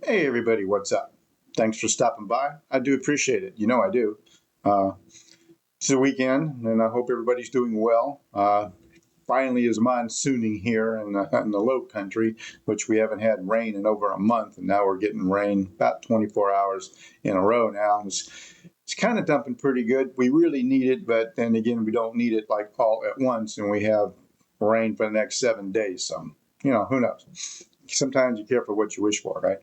Hey everybody, what's up? Thanks for stopping by. I do appreciate it. You know I do. Uh, it's the weekend, and I hope everybody's doing well. Finally is monsooning here in the low country, which we haven't had rain in over a month, and now we're getting rain about 24 hours in a row now. It's kind of dumping pretty good. We really need it, but then again, we don't need it like all at once, and we have rain for the next 7 days. So, who knows? Sometimes you care for what you wish for, right?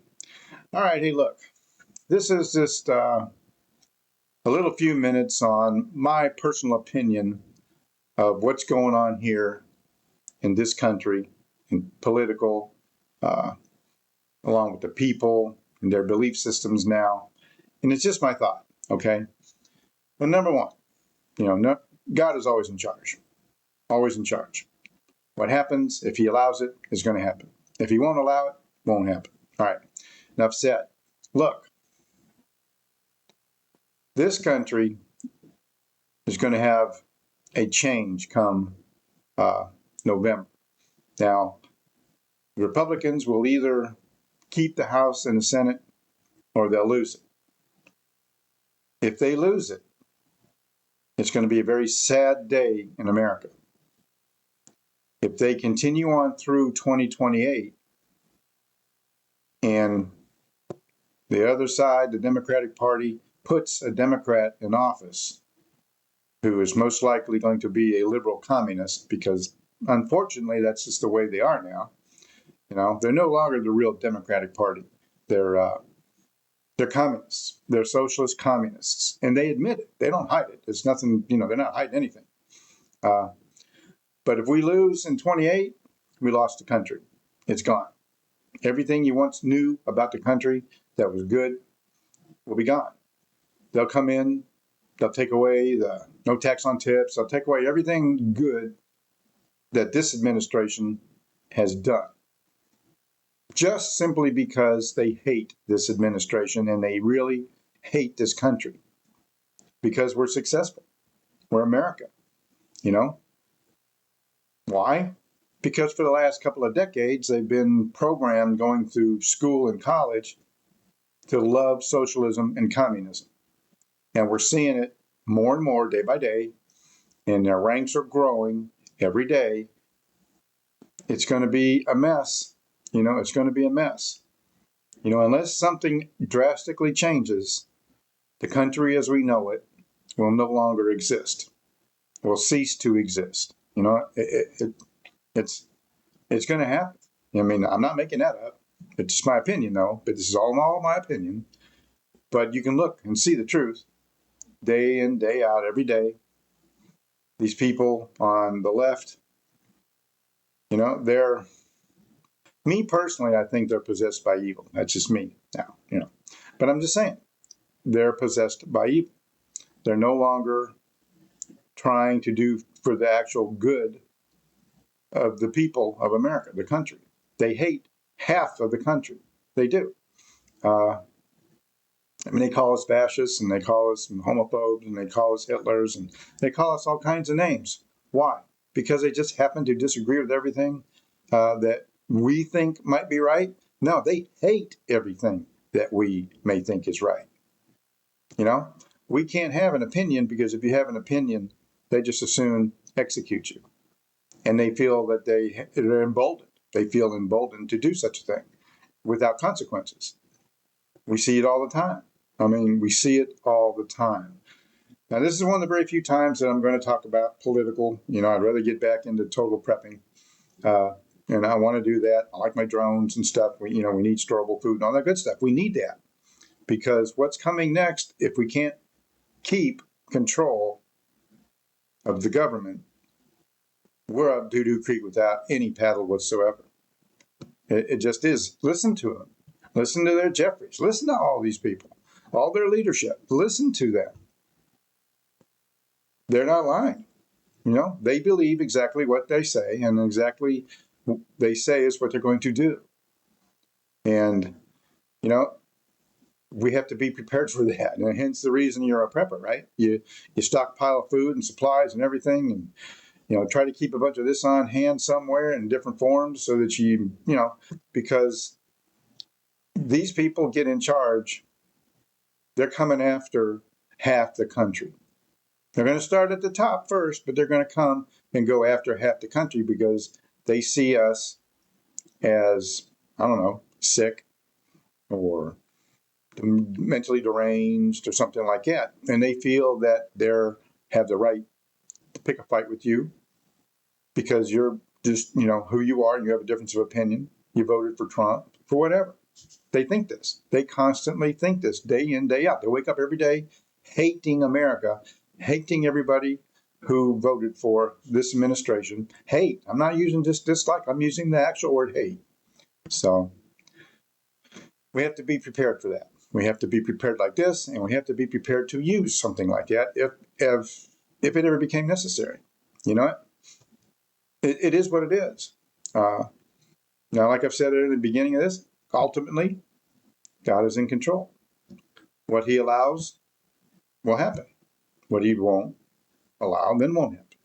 All right, hey, look. This is just a little few minutes on my personal opinion of what's going on here in this country, in political, uh, along with the people and their belief systems now. And it's just my thought, okay? Well, number one, no, God is always in charge, always in charge. What happens, if he allows it, is going to happen. If he won't allow it, won't happen. All right, enough said. Look, this country is going to have a change come November. Now, the Republicans will either keep the House and the Senate or they'll lose it. If they lose it, it's going to be a very sad day in America. If they continue on through 2028 and the other side, the Democratic Party, puts a Democrat in office who is most likely going to be a liberal communist, because unfortunately that's just the way they are now. They're no longer the real Democratic Party. They're communists. They're socialist communists, and they admit it. They don't hide it. It's nothing. They're not hiding anything. But if we lose in 28, we lost the country. It's gone. Everything you once knew about the country that was good will be gone. They'll come in. They'll take away the no tax on tips. They'll take away everything good that this administration has done, just simply because they hate this administration and they really hate this country because we're successful. We're America, Why? Because for the last couple of decades, they've been programmed going through school and college to love socialism and communism. And we're seeing it more and more day by day, and their ranks are growing every day. It's going to be a mess. It's going to be a mess. Unless something drastically changes, the country as we know it will no longer exist, will cease to exist. It's going to happen. I'm not making that up. It's just my opinion, though. But this is all my opinion. But you can look and see the truth day in, day out, every day. These people on the left, they're, me personally, I think they're possessed by evil. That's just me now, But I'm just saying, they're possessed by evil. They're no longer trying to do for the actual good of the people of America, the country. They hate half of the country. They do. They call us fascists, and they call us homophobes, and they call us Hitlers, and they call us all kinds of names. Why? Because they just happen to disagree with everything that we think might be right? No, they hate everything that we may think is right. We can't have an opinion, because if you have an opinion, they just as soon execute you. And they feel that they're emboldened. They feel emboldened to do such a thing without consequences. We see it all the time. We see it all the time. Now, this is one of the very few times that I'm going to talk about political. I'd rather get back into total prepping. And I want to do that. I like my drones and stuff. We need storable food and all that good stuff. We need that, because what's coming next, if we can't keep control of the government, we're up doo-doo creek without any paddle whatsoever. It just is. Listen to them. Listen to their Jeffries. Listen to all these people, all their leadership. Listen to them. They're not lying. They believe exactly what they say, and exactly what they say is what they're going to do. And, we have to be prepared for that. And hence the reason you're a prepper, right? You stockpile food and supplies and everything, and, try to keep a bunch of this on hand somewhere in different forms so that because these people get in charge, they're coming after half the country. They're going to start at the top first, but they're going to come and go after half the country because they see us as, I don't know, sick or mentally deranged or something like that. And they feel that they have the right to pick a fight with you because you're just, who you are and you have a difference of opinion. You voted for Trump, for whatever. They think this. They constantly think this day in, day out. They wake up every day hating America, hating everybody who voted for this administration. Hate. I'm not using just dislike. I'm using the actual word hate. So we have to be prepared for that. We have to be prepared like this, and we have to be prepared to use something like that if it ever became necessary. You know, it is what it is. Now, like I've said at the beginning of this, ultimately, God is in control. What he allows will happen. What he won't allow, then won't happen.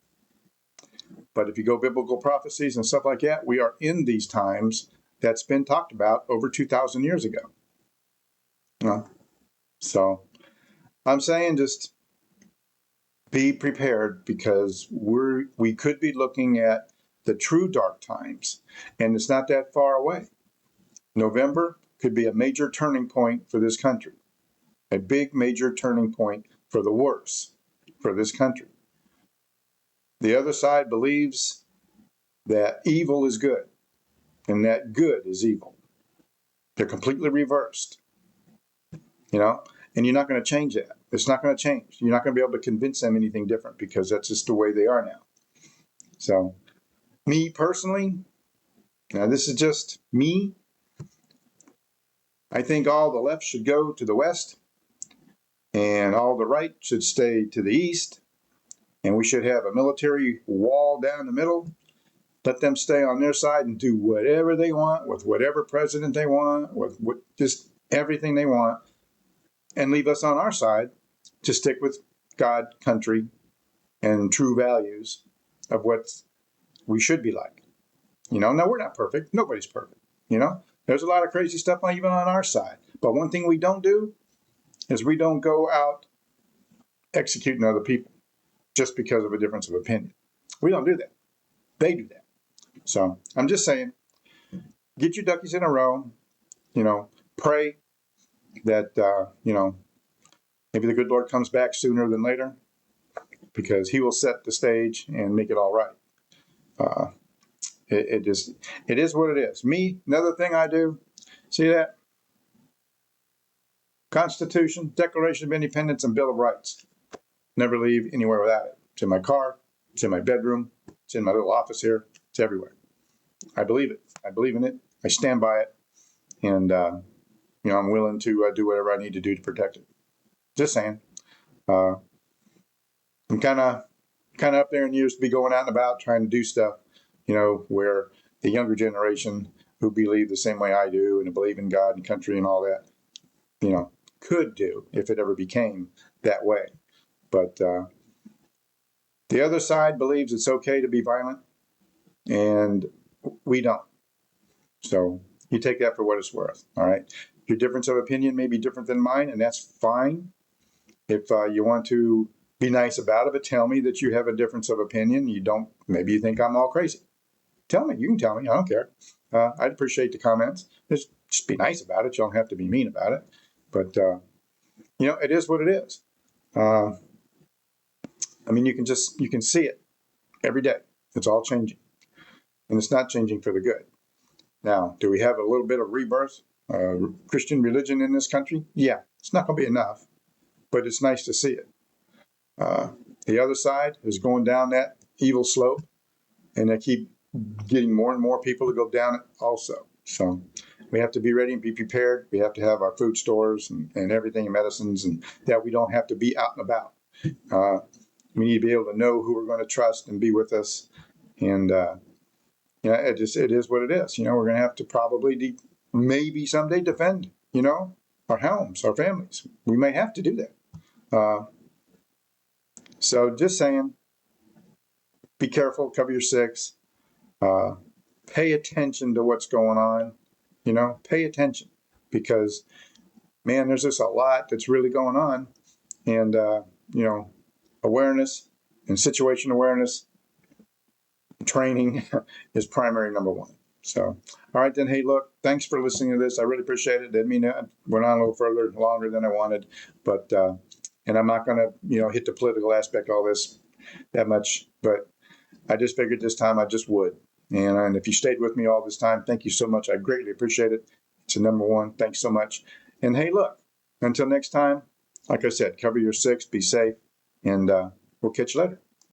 But if you go biblical prophecies and stuff like that, we are in these times that's been talked about over 2,000 years ago. So I'm saying just be prepared because we could be looking at the true dark times, and it's not that far away. November could be a major turning point for this country, a big major turning point for the worse for this country. The other side believes that evil is good and that good is evil. They're completely reversed, and you're not going to change that. It's not going to change. You're not going to be able to convince them anything different because that's just the way they are now. So, me personally, now this is just me. I think all the left should go to the west and all the right should stay to the east. And we should have a military wall down the middle. Let them stay on their side and do whatever they want with whatever president they want, with just everything they want, and leave us on our side to stick with God, country, and true values of what we should be like. Now we're not perfect. Nobody's perfect. There's a lot of crazy stuff even on our side. But one thing we don't do is we don't go out executing other people just because of a difference of opinion. We don't do that. They do that. So I'm just saying, get your duckies in a row, pray that, maybe the good Lord comes back sooner than later because he will set the stage and make it all right. It is what it is. Me, another thing I do, see that? Constitution, Declaration of Independence, and Bill of Rights. Never leave anywhere without it. It's in my car, it's in my bedroom, it's in my little office here, it's everywhere. I believe it. I believe in it. I stand by it. And, I'm willing to do whatever I need to do to protect it. Just saying. I'm kind of up there in years to be going out and about trying to do stuff, where the younger generation who believe the same way I do and believe in God and country and all that, could do if it ever became that way. But the other side believes it's okay to be violent, and we don't. So you take that for what it's worth, all right? Your difference of opinion may be different than mine, and that's fine. If you want to be nice about it, but tell me that you have a difference of opinion. Maybe you think I'm all crazy. Tell me. You can tell me. I don't care. I'd appreciate the comments. Just be nice about it. You don't have to be mean about it. But, it is what it is. You can see it every day. It's all changing. And it's not changing for the good. Now, do we have a little bit of rebirth, Christian religion in this country? Yeah, it's not going to be enough, but it's nice to see it. The other side is going down that evil slope, and they keep getting more and more people to go down it also. So we have to be ready and be prepared. We have to have our food stores and everything, and medicines, and that we don't have to be out and about. We need to be able to know who we're going to trust and be with us. And, it is what it is. We're going to have to probably maybe someday defend, our homes, our families. We may have to do that. So just saying, be careful, cover your six, pay attention to what's going on, pay attention. because, man, there's just a lot that's really going on. And, you know, awareness and situation awareness training is primary number one. So, all right, then. Hey, look, thanks for listening to this. I really appreciate it. Didn't mean to went on a little further, longer than I wanted, but and I'm not going to, hit the political aspect of all this that much, but I just figured this time I just would. And if you stayed with me all this time, thank you so much. I greatly appreciate it. It's a number one. Thanks so much. And hey, look, until next time, like I said, cover your six, be safe, and we'll catch you later.